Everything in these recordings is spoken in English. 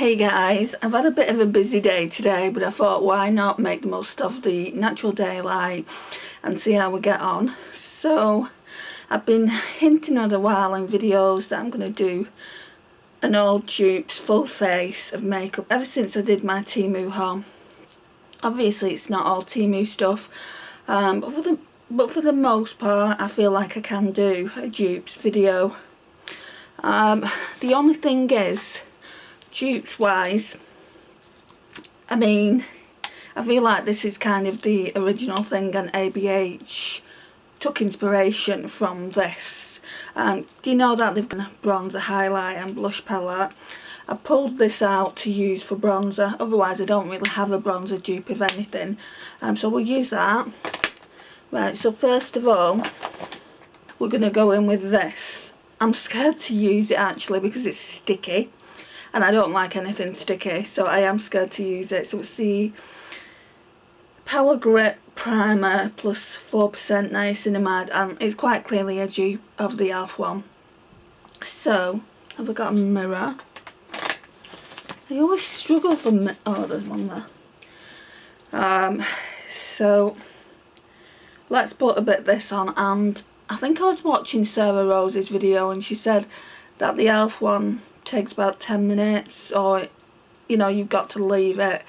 Hey guys, I've had a bit of a busy day today, but I thought why not make the most of the natural daylight and see how we get on. So I've been hinting at a while in videos that I'm going to do an all dupes full face of makeup ever since I did my Temu haul. Obviously it's not all Temu stuff, but for the most part I feel like I can do a dupes video. The only thing is, dupes wise, I mean, I feel like this is kind of the original thing, and ABH took inspiration from this. Do you know that they've got a bronzer, highlight and blush palette? I pulled this out to use for bronzer, otherwise I don't really have a bronzer dupe of anything, so we'll use that. Right, so first of all we're going to go in with this. I'm scared to use it actually because it's sticky and I don't like anything sticky, so I am scared to use it. So it's the Powergrip primer plus 4% niacinamide, and it's quite clearly a dupe of the e.l.f. one. So have I got a mirror? I always struggle for oh, there's one there. So let's put a bit of this on, and I think I was watching Sarah Rose's video and she said that the e.l.f. one takes about 10 minutes, or you know, you've got to leave it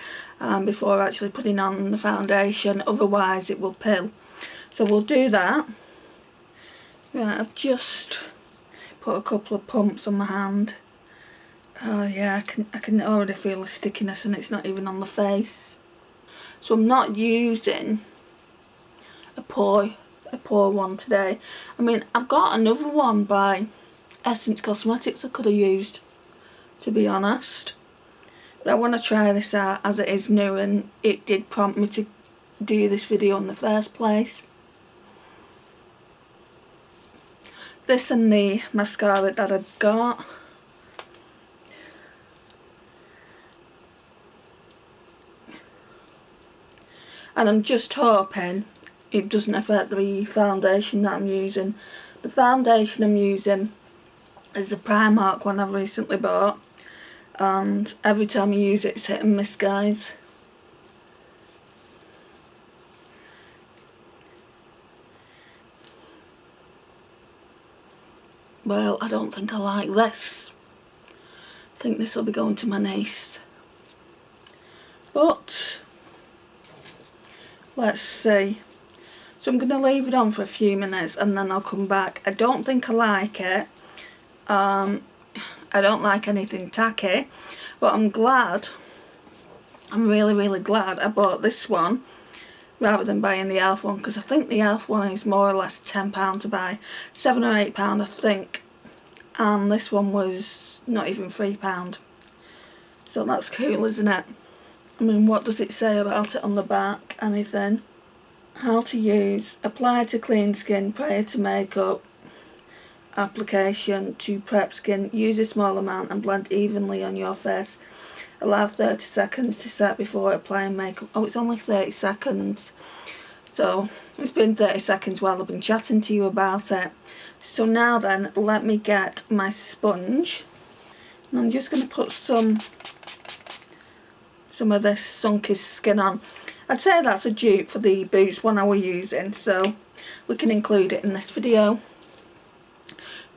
before actually putting on the foundation, otherwise it will pill. So we'll do that. Right, I've just put a couple of pumps on my hand. Oh yeah, I can already feel the stickiness, and it's not even on the face. So I'm not using a pore one today. I mean, I've got another one by Essence Cosmetics I could have used, to be honest, but I want to try this out as it is new, and it did prompt me to do this video in the first place. This and the mascara that I've got. And I'm just hoping it doesn't affect the foundation that I'm using. The foundation I'm using is the Primark one I've recently bought, and every time you use it it's hit and miss, guys. Well, I don't think I like this. I think this will be going to my niece. But let's see. So I'm going to leave it on for a few minutes and then I'll come back. I don't think I like it. I don't like anything tacky, but I'm glad, I'm really glad I bought this one rather than buying the e.l.f. one, because I think the e.l.f. one is more or less £10 to buy, £7 or £8 I think, and this one was not even £3. So that's cool, isn't it? I mean, what does it say about it on the back? Anything? How to use. Apply to clean skin prior to makeup application to prep skin. Use a small amount and blend evenly on your face. Allow 30 seconds to set before applying makeup. Oh, it's only 30 seconds. So it's been 30 seconds while I've been chatting to you about it. So now then, let me get my sponge. And I'm just going to put some of this Sunkissed skin on. I'd say that's a dupe for the Boots one I was using, so we can include it in this video.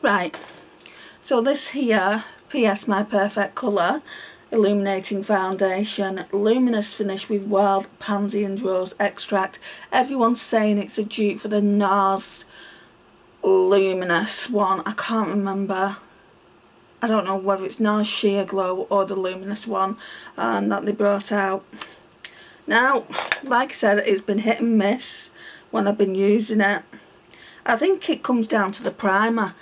Right, so this here, PS My Perfect Colour Illuminating Foundation, luminous finish with wild pansy and rose extract. Everyone's saying it's a dupe for the Nars luminous one. I can't remember. I don't know whether it's Nars Sheer Glow or the luminous one that they brought out. Now, like I said, it's been hit and miss when I've been using it. I think it comes down to the primer.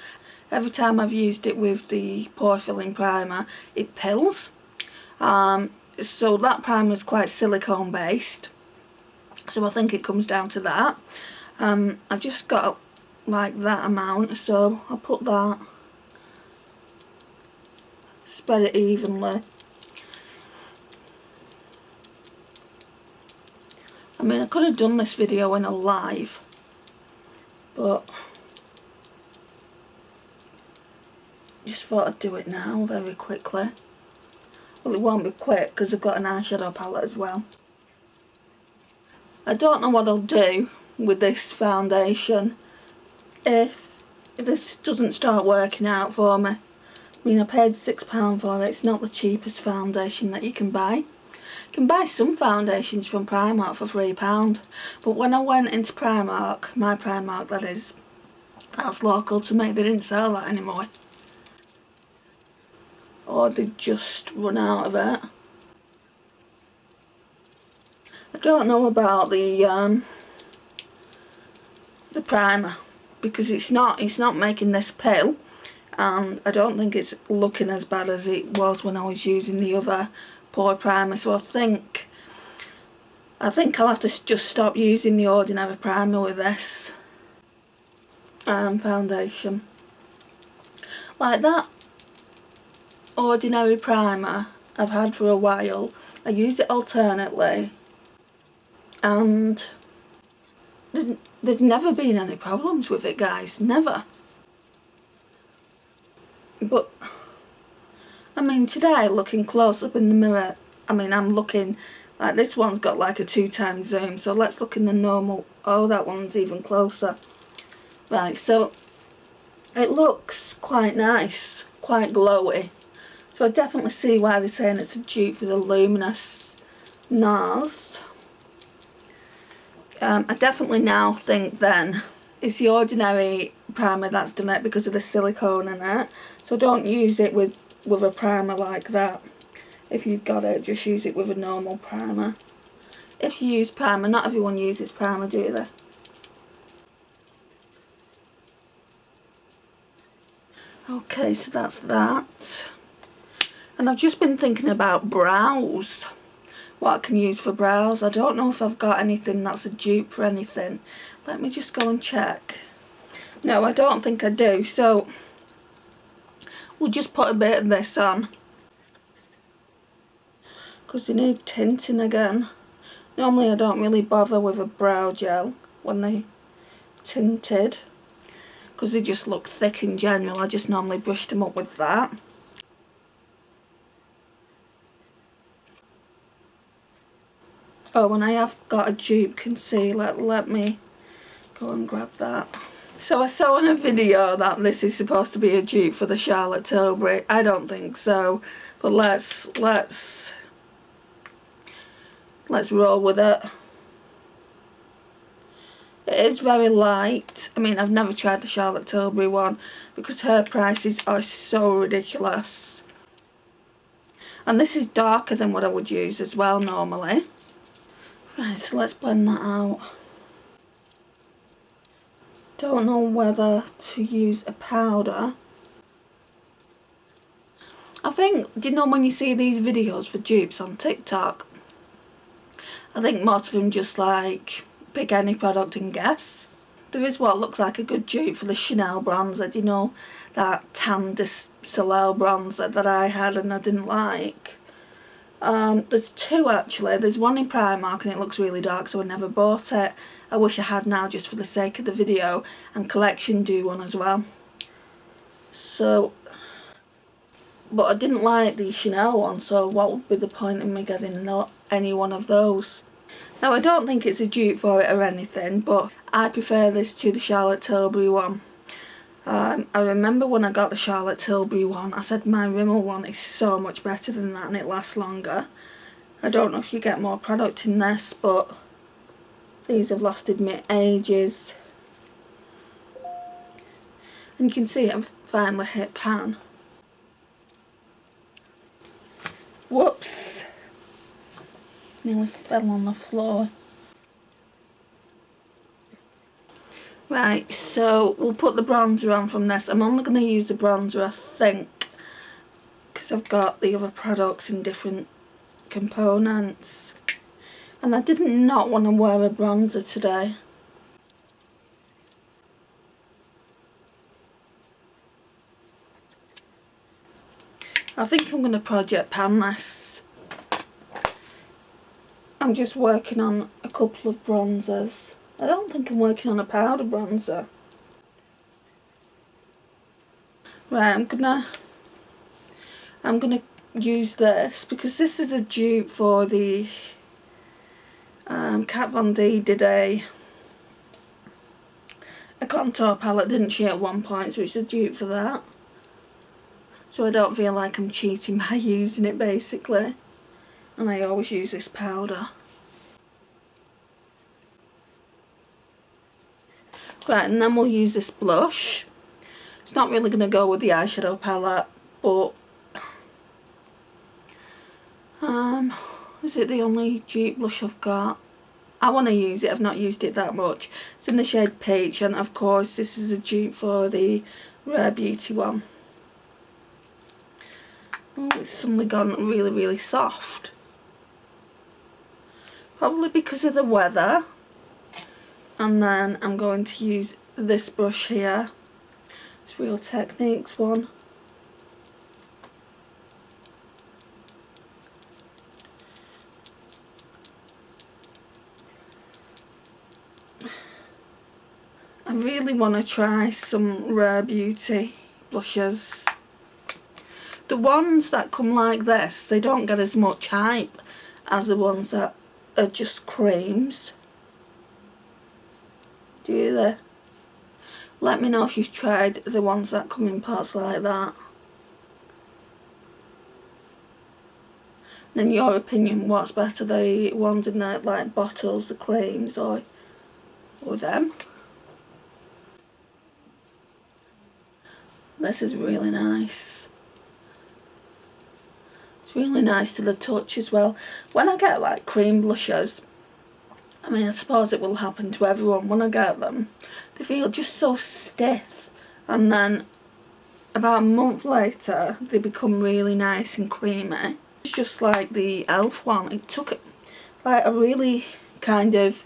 Every time I've used it with the pore filling primer, it pills. So that primer is quite silicone based, so I think it comes down to that. I've just got like that amount, so I'll put that, spread it evenly. I mean, I could have done this video in a live, but just thought I'd do it now very quickly. Well, it won't be quick because I've got an eyeshadow palette as well. I don't know what I'll do with this foundation if this doesn't start working out for me. I mean, I paid £6 for it. It's not the cheapest foundation that you can buy. You can buy some foundations from Primark for £3, but when I went into Primark, my Primark that is, that's local to me, they didn't sell that anymore. Or they just run out of it. I don't know about the primer, because it's not making this pale, and I don't think it's looking as bad as it was when I was using the other pore primer. So I think I'll have to just stop using the ordinary primer with this foundation. Like that ordinary primer I've had for a while. I use it alternately, and there's never been any problems with it, guys, never. But I mean, today, looking close up in the mirror, I mean, I'm looking like this one's got like a 2x zoom, so let's look in the normal. Oh, that one's even closer. Right, so it looks quite nice, quite glowy. So I definitely see why they're saying it's a dupe for the luminous Nars. I definitely now think then it's the ordinary primer that's done it because of the silicone in it. So don't use it with a primer like that. If you've got it, just use it with a normal primer. If you use primer, not everyone uses primer, do they? Okay, so that's that. And I've just been thinking about brows. What I can use for brows. I don't know if I've got anything that's a dupe for anything. Let me just go and check. No, I don't think I do. So we'll just put a bit of this on, because they need tinting again. Normally I don't really bother with a brow gel when they tinted, because they just look thick in general. I just normally brush them up with that. Oh, and I have got a dupe concealer. Let me go and grab that. So I saw in a video that this is supposed to be a dupe for the Charlotte Tilbury. I don't think so, but let's roll with it. It is very light. I mean, I've never tried the Charlotte Tilbury one because her prices are so ridiculous. And this is darker than what I would use as well normally. Right, so let's blend that out. Don't know whether to use a powder. I think, do you know when you see these videos for dupes on TikTok, I think most of them just like pick any product and guess. There is what looks like a good dupe for the Chanel bronzer. Do you know that Tan de Soleil bronzer that I had and I didn't like? There's two actually. There's one in Primark and it looks really dark, so I never bought it. I wish I had now just for the sake of the video, and Collection do one as well. So, but I didn't like the Chanel one, so what would be the point in me getting any one of those? Now I don't think it's a dupe for it or anything, but I prefer this to the Charlotte Tilbury one. I remember when I got the Charlotte Tilbury one, I said my Rimmel one is so much better than that and it lasts longer. I don't know if you get more product in this, but these have lasted me ages. And you can see I've finally hit pan. Whoops! Nearly fell on the floor. Right, so we'll put the bronzer on from this. I'm only going to use the bronzer, I think, because I've got the other products in different components. And I did not want to wear a bronzer today. I think I'm going to project pan this. I'm just working on a couple of bronzers. I don't think I'm working on a powder bronzer. Right, I'm gonna use this because this is a dupe for the Kat Von D did a contour palette, didn't she, at one point, so it's a dupe for that. So I don't feel like I'm cheating by using it, basically. And I always use this powder. Right, and then we'll use this blush. It's not really going to go with the eyeshadow palette, but is it the only dupe blush I've got? I want to use it, I've not used it that much. It's in the shade Peach, and of course this is a dupe for the Rare Beauty one. Oh, it's suddenly gone really, really soft. Probably because of the weather. And then I'm going to use this brush here. It's Real Techniques one. I really want to try some Rare Beauty blushes. The ones that come like this, they don't get as much hype as the ones that are just creams. Do they? Let me know if you've tried the ones that come in pots like that. And in your opinion, what's better, the ones in the like bottles, the creams, or them? This is really nice. It's really nice to the touch as well. When I get like cream blushes, I mean, I suppose it will happen to everyone when I get them, they feel just so stiff, and then about a month later they become really nice and creamy. It's just like the e.l.f. one. It took like a really kind of,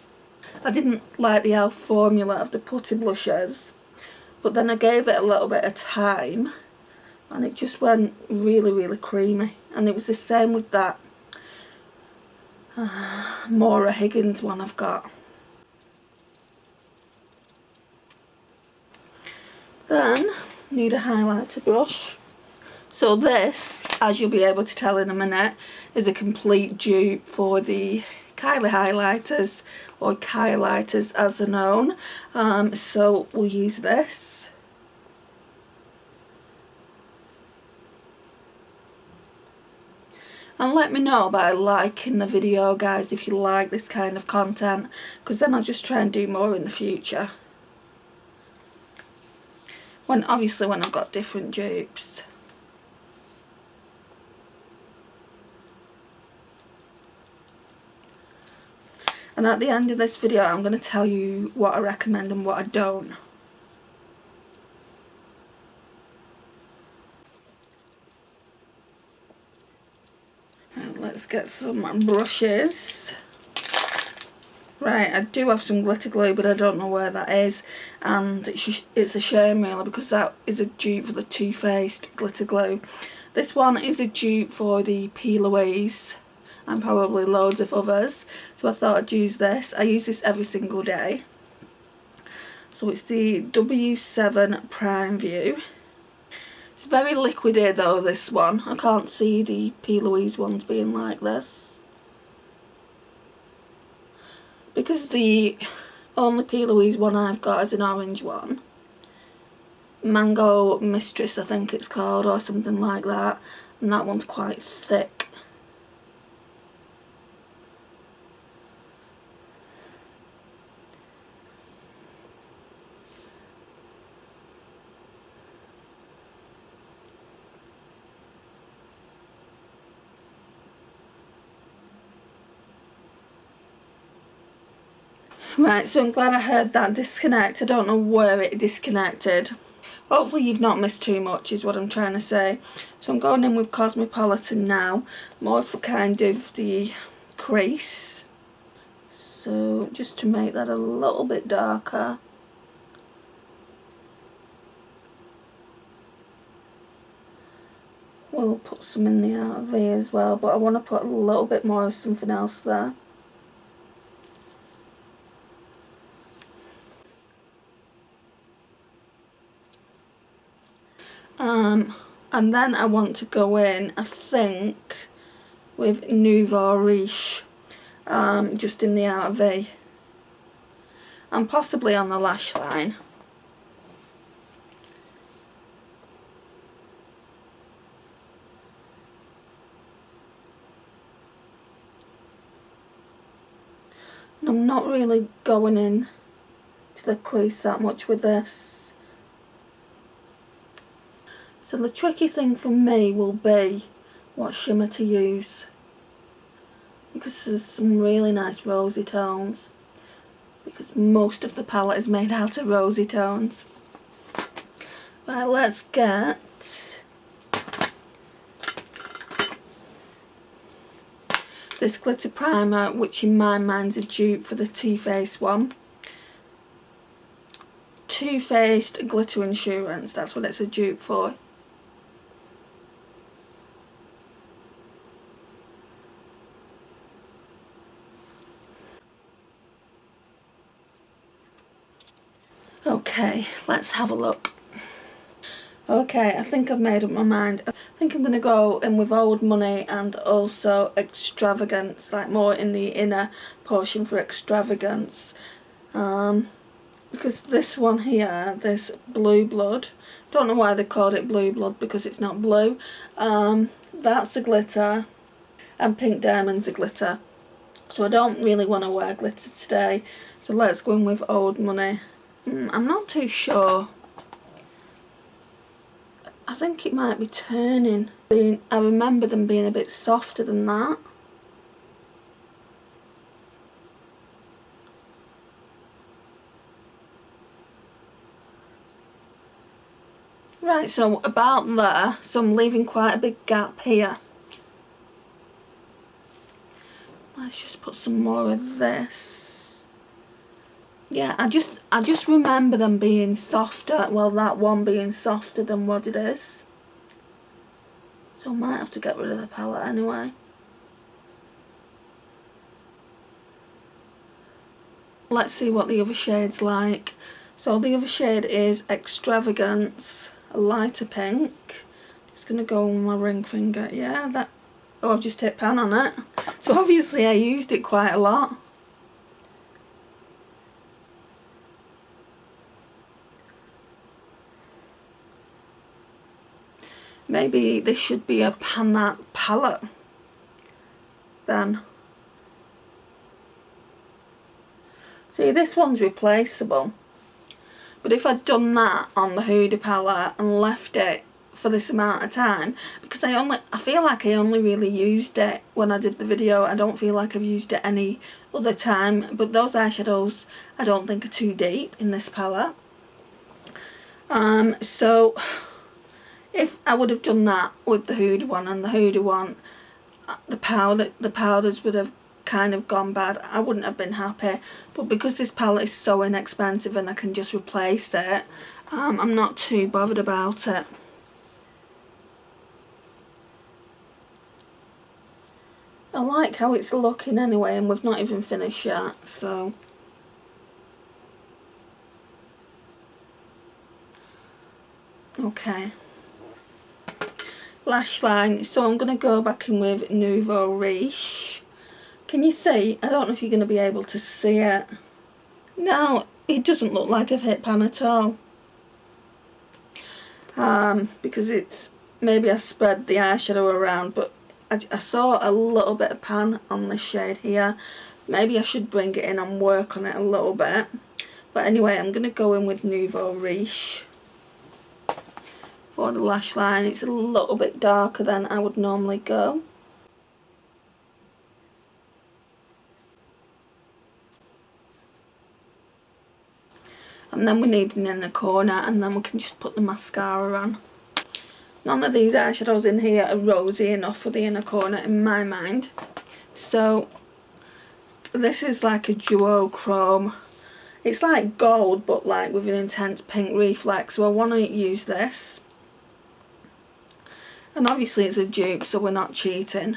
I didn't like the e.l.f. formula of the putty blushes, but then I gave it a little bit of time and it just went really, really creamy. And it was the same with that Maura Higgins one I've got. Then need a highlighter brush. So this, as you'll be able to tell in a minute, is a complete dupe for the Kylie highlighters, or Kylighters as they're known. So we'll use this. And let me know by liking the video, guys, if you like this kind of content, because then I'll just try and do more in the future. Obviously when I've got different dupes. And at the end of this video I'm going to tell you what I recommend and what I don't. Right, let's get some brushes. Right, I do have some glitter glue, but I don't know where that is, and it's a shame really, because that is a dupe for the Too Faced glitter glue. This one is a dupe for the PLOUISE and probably loads of others, so I thought I'd use this. I use this every single day. So it's the W7 Prime View. It's very liquidy though, this one. I can't see the PLOUISE ones being like this, because the only PLOUISE one I've got is an orange one. Mango Mistress I think it's called, or something like that, and that one's quite thick. Right, so I'm glad I heard that disconnect. I don't know where it disconnected. Hopefully you've not missed too much is what I'm trying to say. So I'm going in with Cosmopolitan now, more for kind of the crease. So just to make that a little bit darker. We'll put some in the outer V as well, but I want to put a little bit more of something else there. And then I want to go in, I think, with Nouveau Riche, just in the outer V. And possibly on the lash line. And I'm not really going in to the crease that much with this. So the tricky thing for me will be what shimmer to use, because there's some really nice rosy tones, because most of the palette is made out of rosy tones. Right, let's get this glitter primer, which in my mind's a dupe for the Too Faced one. Too Faced Glitter Insurance, that's what it's a dupe for. Okay, let's have a look. Okay, I think I've made up my mind. I think I'm going to go in with Old Money and also Extravagance, like more in the inner portion for Extravagance. Because this one here, this Blue Blood, don't know why they called it Blue Blood because it's not blue. That's a glitter, and Pink Diamond's a glitter. So I don't really want to wear glitter today. So let's go in with Old Money. I'm not too sure. I think it might be turning. I remember them being a bit softer than that. Right, so about there, so I'm leaving quite a big gap here. Let's just put some more of this. Yeah, I just remember them being softer, well that one being softer than what it is. So I might have to get rid of the palette anyway. Let's see what the other shade's like. So the other shade is Extravagance, a lighter pink. Just going to go on my ring finger. Yeah, that... Oh, I've just hit pan on it. So obviously I used it quite a lot. Maybe this should be a pan palette then. See, this one's replaceable. But if I'd done that on the Huda palette and left it for this amount of time, because I feel like I only really used it when I did the video. I don't feel like I've used it any other time. But those eyeshadows I don't think are too deep in this palette. So if I would have done that with the Huda one and the Huda one, the powders would have kind of gone bad. I wouldn't have been happy. But because this palette is so inexpensive and I can just replace it, I'm not too bothered about it. I like how it's looking anyway, and we've not even finished yet, so... Okay. Lash line, so I'm going to go back in with Nouveau Riche. Can you see? I don't know if you're going to be able to see it. No, it doesn't look like I've hit pan at all. Because it's... Maybe I spread the eyeshadow around, but I saw a little bit of pan on this shade here. Maybe I should bring it in and work on it a little bit. But anyway, I'm going to go in with Nouveau Riche for the lash line. It's a little bit darker than I would normally go. And then we need an inner corner, and then we can just put the mascara on. None of these eyeshadows in here are rosy enough for the inner corner in my mind. So this is like a duochrome. It's like gold but like with an intense pink reflex, so I want to use this. And obviously it's a dupe, so we're not cheating.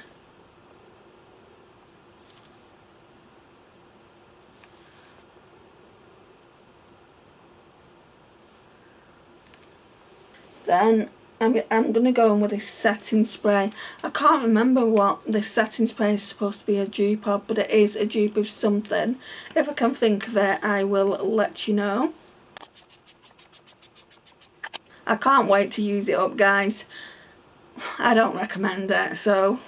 Then I'm going to go in with this setting spray. I can't remember what this setting spray is supposed to be a dupe of, but it is a dupe of something. If I can think of it, I will let you know. I can't wait to use it up, guys. I don't recommend it, so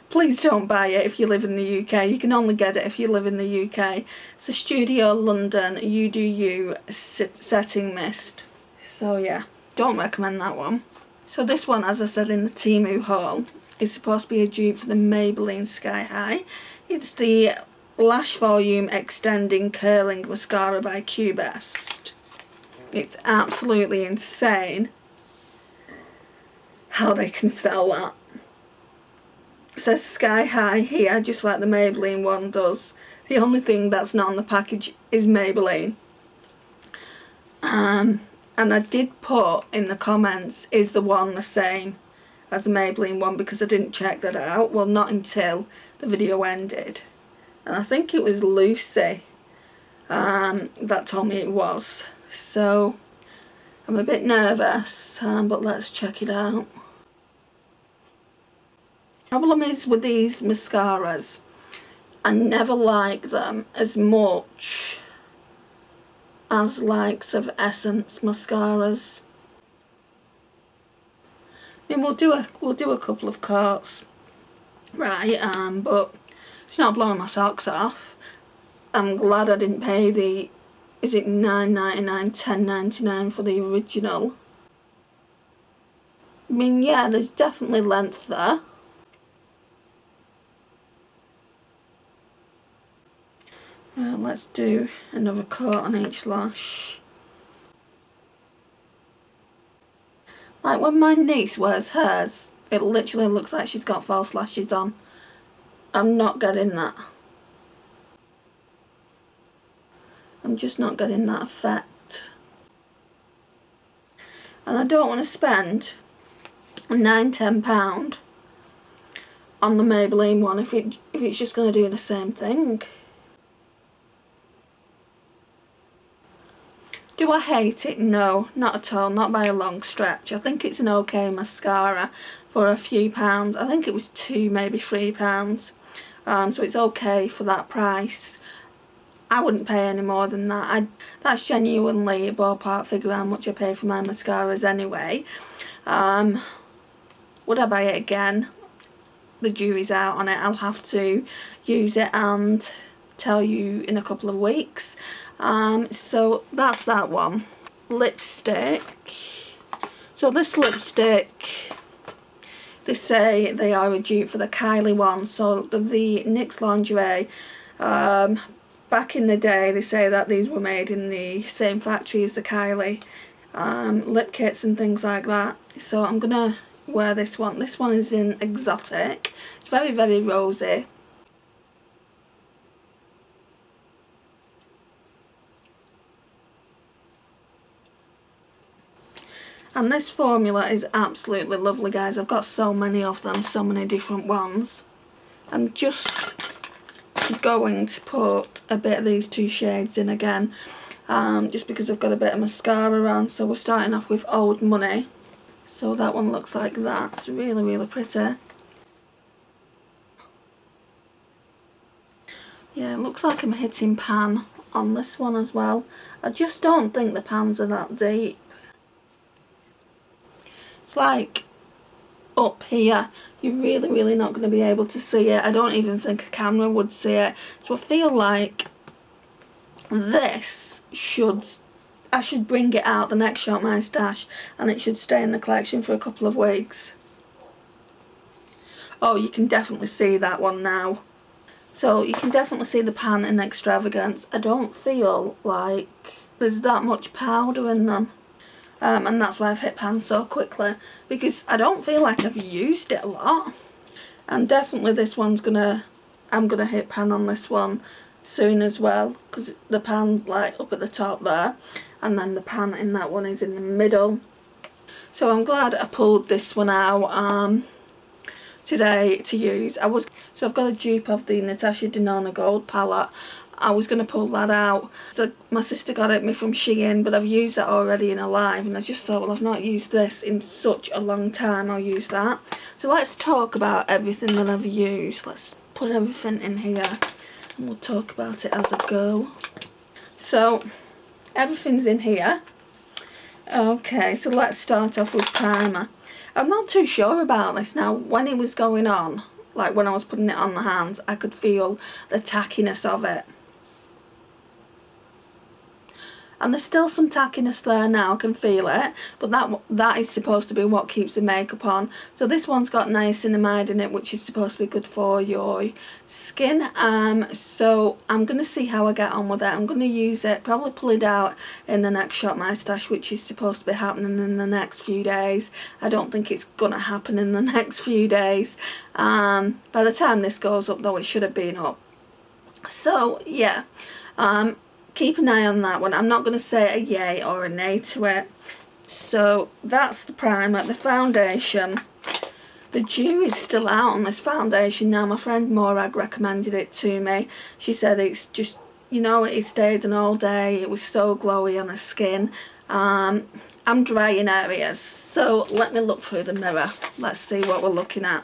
please don't buy it if you live in the UK. You can only get it if you live in the UK. It's a Studio London You Do You setting mist. So yeah, don't recommend that one. So this one, as I said in the Temu haul, is supposed to be a dupe for the Maybelline Sky High. It's the Lash Volume Extending Curling Mascara by Quibest. It's absolutely insane how they can sell that. It says Sky High here, just like the Maybelline one does. The only thing that's not on the package is Maybelline. And I did put in the comments, is the one the same as the Maybelline one, because I didn't check that out. Well, not until the video ended. And I think it was Lucy that told me it was. So I'm a bit nervous, but let's check it out. The problem is with these mascaras, I never like them as much as likes of Essence mascaras. I mean, we'll do a couple of coats, right? But it's not blowing my socks off. I'm glad I didn't pay the, is it $9.99, $10.99 for the original. I mean, yeah, there's definitely length there. Let's do another coat on each lash. Like when my niece wears hers, it literally looks like she's got false lashes on. I'm not getting that. I'm just not getting that effect. And I don't want to spend £9–10 on the Maybelline one if it's just going to do the same thing. Do I hate it? No, not at all, not by a long stretch. I think it's an okay mascara for a few pounds. I think it was £2, maybe £3. So it's okay for that price. I wouldn't pay any more than that. That's genuinely a ballpark figure how much I pay for my mascaras anyway. Would I buy it again? The jury's out on it. I'll have to use it and tell you in a couple of weeks. So that's that one. Lipstick. So this lipstick, they say they are a dupe for the Kylie one. So the NYX Lingerie, back in the day they say that these were made in the same factory as the Kylie lip kits and things like that. So I'm gonna wear this one. This one is in Exotic. It's very, very rosy. And this formula is absolutely lovely, guys. I've got so many of them, so many different ones. I'm just going to put a bit of these two shades in again, just because I've got a bit of mascara on. So we're starting off with Old Money. So that one looks like that. It's really, really pretty. Yeah, it looks like I'm hitting pan on this one as well. I just don't think the pans are that deep. It's like up here, you're really, really not going to be able to see it. I don't even think a camera would see it. So I feel like this I should bring it out the next Shop My Stash, and it should stay in the collection for a couple of weeks. Oh, you can definitely see that one now. So you can definitely see the pan in Extravagance. I don't feel like there's that much powder in them. And that's why I've hit pan so quickly, because I don't feel like I've used it a lot. And definitely this one's I'm gonna hit pan on this one soon as well, because the pan's like up at the top there, and then the pan in that one is in the middle. So I'm glad I pulled this one out today to use. So I've got a dupe of the Natasha Denona Gold palette. I was going to pull that out. So my sister got it me from Shein, but I've used that already in Alive, and I just thought, well, I've not used this in such a long time, I'll use that. So let's talk about everything that I've used. Let's put everything in here and we'll talk about it as I go. So everything's in here. Okay, so let's start off with primer. I'm not too sure about this now. When it was going on, like when I was putting it on the hands, I could feel the tackiness of it. And there's still some tackiness there now, I can feel it, but that is supposed to be what keeps the makeup on. So this one's got niacinamide in it, which is supposed to be good for your skin. So I'm going to see how I get on with it. I'm going to use it, probably pull it out in the next Shop My Stash, which is supposed to be happening in the next few days. I don't think it's going to happen in the next few days. By the time this goes up though, it should have been up. So yeah, keep an eye on that one. I'm not going to say a yay or a nay to it. So that's the primer. The foundation, the jury's still out on this foundation now. My friend Morag recommended it to me. She said it's just, you know, it stayed on all day. It was so glowy on the skin. I'm dry in areas, so let me look through the mirror. Let's see what we're looking at.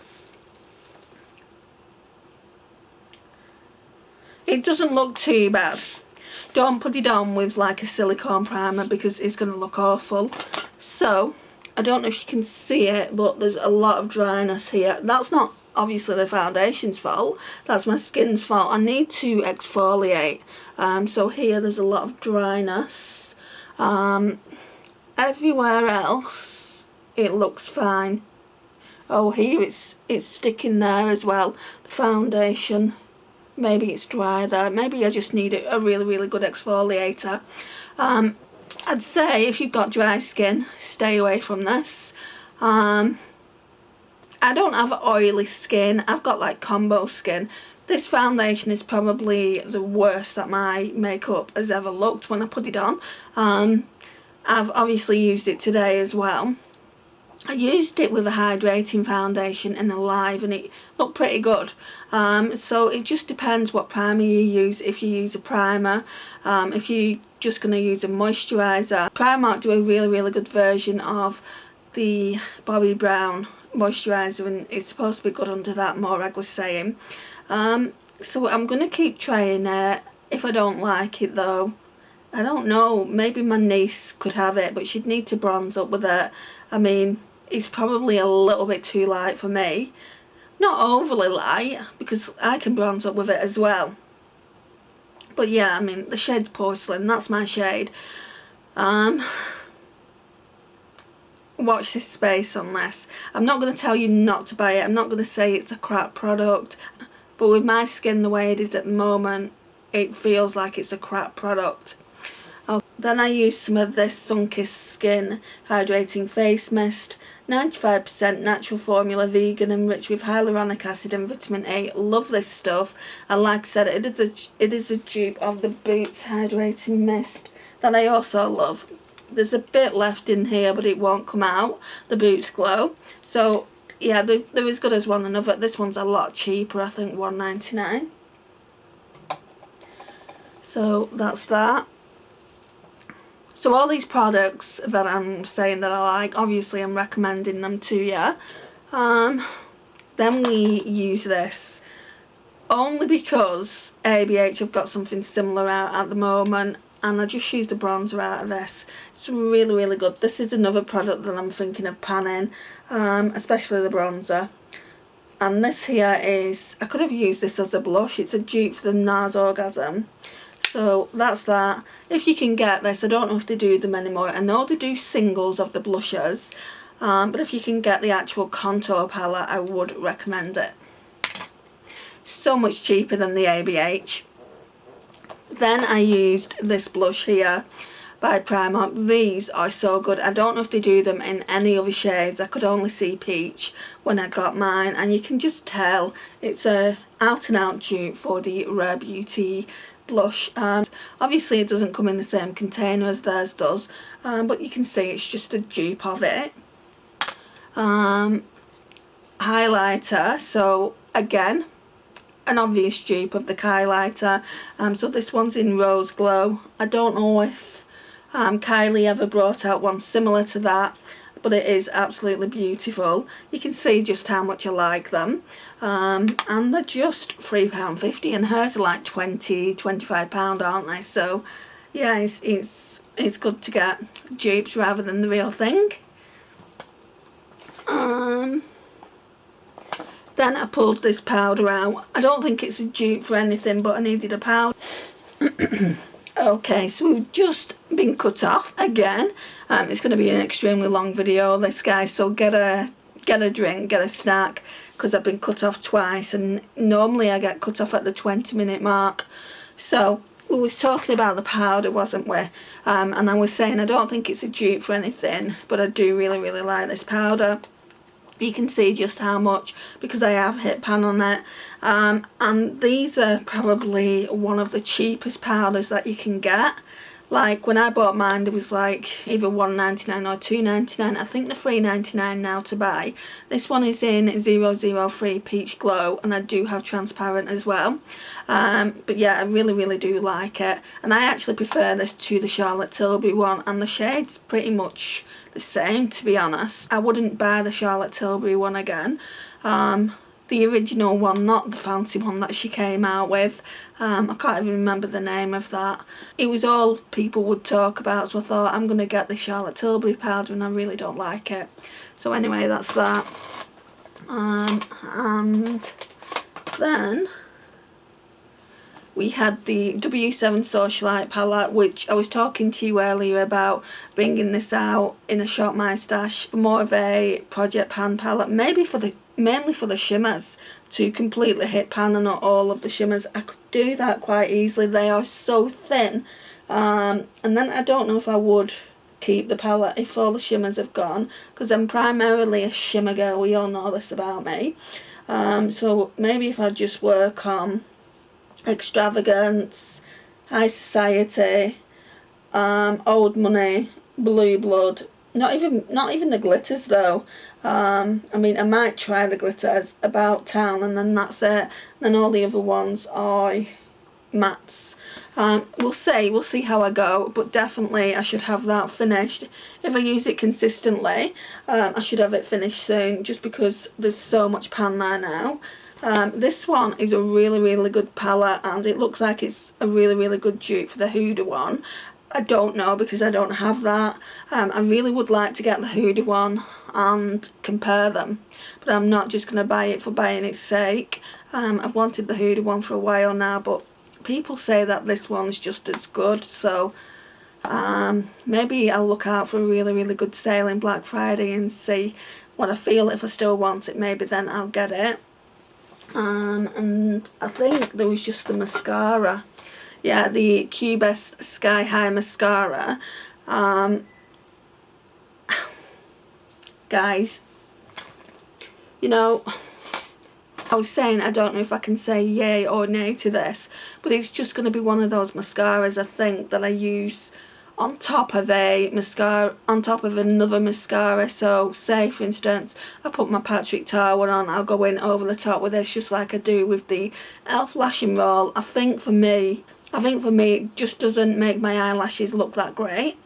It doesn't look too bad. Don't put it on with like a silicone primer because it's going to look awful. So, I don't know if you can see it, but there's a lot of dryness here. That's not obviously the foundation's fault. That's my skin's fault. I need to exfoliate. So here there's a lot of dryness. Everywhere else, it looks fine. Oh, here it's sticking there as well. The foundation. Maybe it's dry there. Maybe I just need a really, really good exfoliator. I'd say if you've got dry skin, stay away from this. I don't have oily skin. I've got like combo skin. This foundation is probably the worst that my makeup has ever looked when I put it on. I've obviously used it today as well. I used it with a hydrating foundation in Alive and it looked pretty good. So it just depends what primer you use. If you use a primer, if you're just going to use a moisturiser. Primark do a really, really good version of the Bobbi Brown moisturiser and it's supposed to be good under that, Morag was saying. So I'm going to keep trying it. If I don't like it though, I don't know, maybe my niece could have it, but she'd need to bronze up with it. I mean, it's probably a little bit too light for me. Not overly light, because I can bronze up with it as well. But yeah, I mean, the shade's Porcelain, that's my shade. Watch this space on this. I'm not going to tell you not to buy it. I'm not going to say it's a crap product. But with my skin the way it is at the moment, it feels like it's a crap product. Then I used some of this Sunkissed Skin Hydrating Face Mist. 95% natural formula, vegan and rich with hyaluronic acid and vitamin A. Love this stuff. And like I said, it is a dupe of the Boots Hydrating Mist that I also love. There's a bit left in here, but it won't come out. The Boots Glow. So yeah, they're as good as one another. This one's a lot cheaper, I think $1.99. So that's that. So all these products that I'm saying that I like, obviously I'm recommending them to you. Then we use this only because ABH have got something similar out at the moment, and I just used a bronzer out of this. It's really, really good. This is another product that I'm thinking of panning, especially the bronzer. And this here is, I could have used this as a blush. It's a dupe for the Nars Orgasm. So that's that. If you can get this, I don't know if they do them anymore. I know they do singles of the blushes, but if you can get the actual contour palette, I would recommend it. So much cheaper than the ABH. Then I used this blush here by Primark. These are so good. I don't know if they do them in any other shades. I could only see peach when I got mine, and you can just tell it's a out and out dupe for the Rare Beauty blush. Obviously it doesn't come in the same container as theirs does, but you can see it's just a dupe of it. Highlighter, so again an obvious dupe of the highlighter. So this one's in Rose Glow. I don't know if Kylie ever brought out one similar to that, but it is absolutely beautiful. You can see just how much I like them. And they're just £3.50, and hers are like £25, aren't they? So yeah, it's good to get dupes rather than the real thing. Then I pulled this powder out. I don't think it's a dupe for anything, but I needed a powder. Okay, so we've just been cut off again. It's going to be an extremely long video, this, guys, so get a drink, get a snack, because I've been cut off twice, and normally I get cut off at the 20-minute mark. So we was talking about the powder, wasn't we? And I was saying I don't think it's a dupe for anything, but I do really like this powder. You can see just how much, because I have hit pan on it. And these are probably one of the cheapest powders that you can get. Like when I bought mine, there was like either $1.99 or $2.99. I think they're $3.99 now to buy. This one is in 003 Peach Glow, and I do have transparent as well. But yeah, I really do like it, and I actually prefer this to the Charlotte Tilbury one, and the shade's pretty much the same, to be honest. I wouldn't buy the Charlotte Tilbury one again. The original one, not the fancy one that she came out with. I can't even remember the name of that. It was all people would talk about, so I thought I'm going to get the Charlotte Tilbury powder, and I really don't like it. So anyway, that's that. And then we had the W7 Socialite palette, which I was talking to you earlier about bringing this out in a Shop My Stash, more of a project pan palette, mainly for the shimmers, to completely hit pan and not all of the shimmers. I could do that quite easily. They are so thin. And then I don't know if I would keep the palette if all the shimmers have gone, because I'm primarily a shimmer girl. We all know this about me. So maybe if I just work on Extravagance, High Society, Old Money, Blue Blood. Not even the glitters though. I mean, I might try the glitters, About Town, and then that's it. Then all the other ones are mattes. We'll see how I go, but definitely I should have that finished. If I use it consistently, I should have it finished soon, just because there's so much pan there now. This one is a really good palette, and it looks like it's a really good dupe for the Huda one. I don't know, because I don't have that. I really would like to get the Huda one and compare them, but I'm not just going to buy it for buying its sake. I've wanted the Huda one for a while now, but people say that this one's just as good, so maybe I'll look out for a really good sale in Black Friday and see what I feel. If I still want it, maybe then I'll get it. And I think there was just the mascara. Yeah, the Quibest Sky High Mascara. Guys, you know, I was saying I don't know if I can say yay or nay to this, but it's just going to be one of those mascaras, I think, that I use on top of a mascara, on top of another mascara. So say for instance I put my Patrick Tar one on, I'll go in over the top with this, just like I do with the e.l.f. Lash and Roll. I think for me it just doesn't make my eyelashes look that great.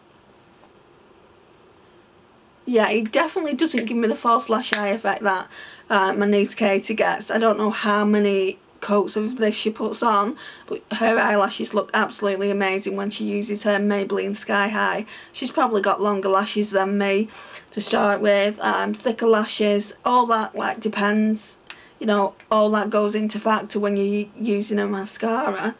Yeah, it definitely doesn't give me the false lash eye effect that my niece Katie gets. I don't know how many coats of this she puts on, but her eyelashes look absolutely amazing when she uses her Maybeline Sky High. She's probably got longer lashes than me to start with, thicker lashes, all that like depends, you know, all that goes into factor when you're using a mascara.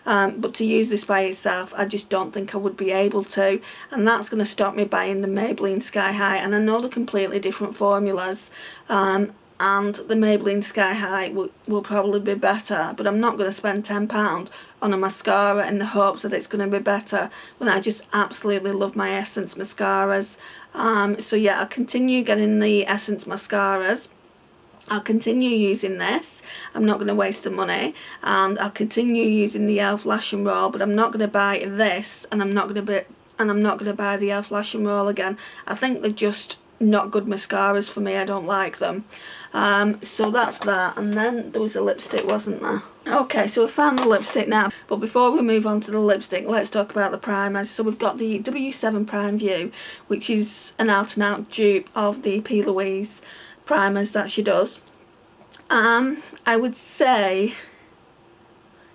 But to use this by itself, I just don't think I would be able to, and that's going to stop me buying the Maybeline Sky High. And I know they're completely different formulas, and the Maybeline Sky High will probably be better, but I'm not going to spend £10 on a mascara in the hopes that it's going to be better when I just absolutely love my Essence mascaras. So yeah, I'll continue getting the Essence mascaras. I'll continue using this. I'm not going to waste the money, and I'll continue using the e.l.f. Lash and Roll, but I'm not going to buy this, and I'm not going to buy the e.l.f. Lash and Roll again. I think they're just not good mascaras for me. I don't like them. So that's that. And then there was a lipstick, wasn't there? Okay, so we found the lipstick now. But before we move on to the lipstick, let's talk about the primers. So we've got the W7 Prime View, which is an out and out dupe of the PLOUISE primers that she does. I would say,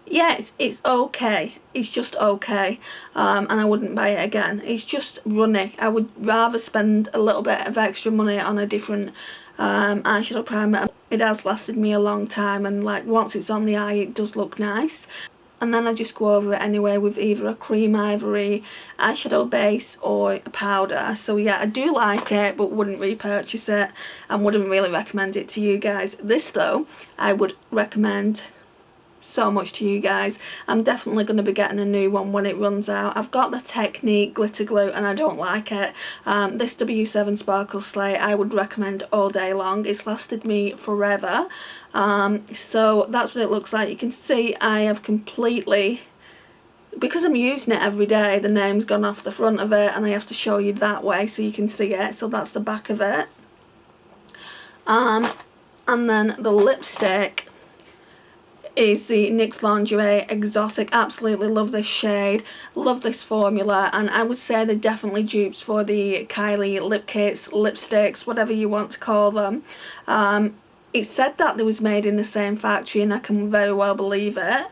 yeah, it's okay. It's just okay. And I wouldn't buy it again. It's just runny. I would rather spend a little bit of extra money on a different eyeshadow primer. It has lasted me a long time, and like once it's on the eye it does look nice. And then I just go over it anyway with either a cream ivory eyeshadow base or a powder. So yeah, I do like it, but wouldn't repurchase it and wouldn't really recommend it to you guys. This though, I would recommend so much to you guys. I'm definitely going to be getting a new one when it runs out. I've got the Technique glitter glue and I don't like it. This W7 Sparkle Slate I would recommend all day long. It's lasted me forever. So that's what it looks like. You can see I have completely, because I'm using it every day, the name's gone off the front of it, and I have to show you that way so you can see it. So that's the back of it. And then the lipstick is the NYX Lingerie Exotic. Absolutely love this shade, love this formula, and I would say they're definitely dupes for the Kylie lip kits, lipsticks, whatever you want to call them. It said that they was made in the same factory, and I can very well believe it.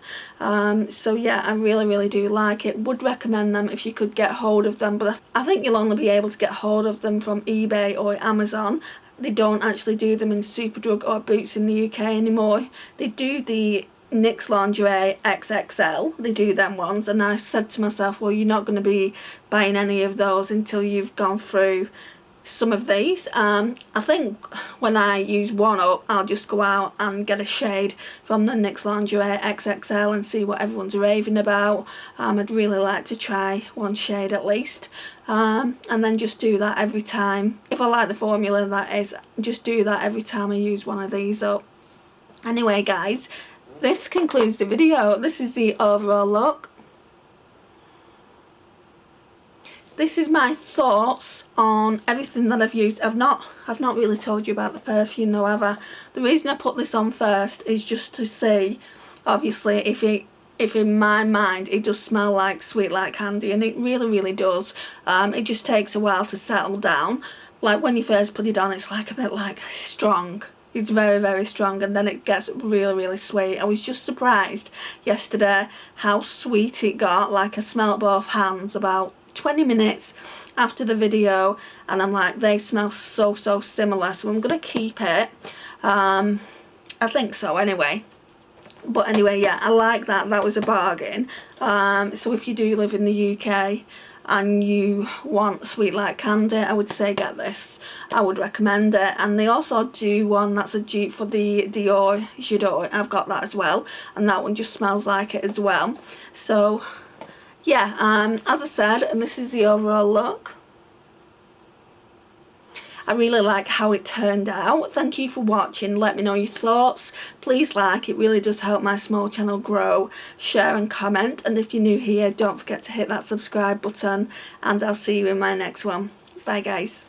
So yeah, I really do like it. Would recommend them if you could get hold of them, but I think you'll only be able to get hold of them from eBay or Amazon. They don't actually do them in Superdrug or Boots in the UK anymore. They do the NYX Lingerie XXL, they do them ones, and I said to myself, well, you're not going to be buying any of those until you've gone through some of these. I think when I use one up, I'll just go out and get a shade from the NYX Lingerie XXL and see what everyone's raving about. I'd really like to try one shade at least. And then just do that every time. If I like the formula, that is, just do that every time I use one of these up. Anyway guys, this concludes the video. This is the overall look. This is my thoughts on everything that I've used. I've not really told you about the perfume though, have I? The reason I put this on first is just to see, obviously, if in my mind it does smell like Sweet Like Candy, and it really does. It just takes a while to settle down. Like when you first put it on, it's like a bit like strong. It's very strong, and then it gets really sweet. I was just surprised yesterday how sweet it got. Like I smelled both hands about 20 minutes after the video, and I'm like, they smell so similar, so I'm gonna keep it. I think so anyway. But anyway, yeah, I like that. That was a bargain. So if you do live in the UK and you want Sweet Like Candy, I would say get this. I would recommend it. And they also do one that's a dupe for the Dior Huda. I've got that as well, and that one just smells like it as well. So yeah, as I said, and this is the overall look. I really like how it turned out. Thank you for watching. Let me know your thoughts. Please like, it really does help my small channel grow. Share and comment, and if you're new here, don't forget to hit that subscribe button, and I'll see you in my next one. Bye guys.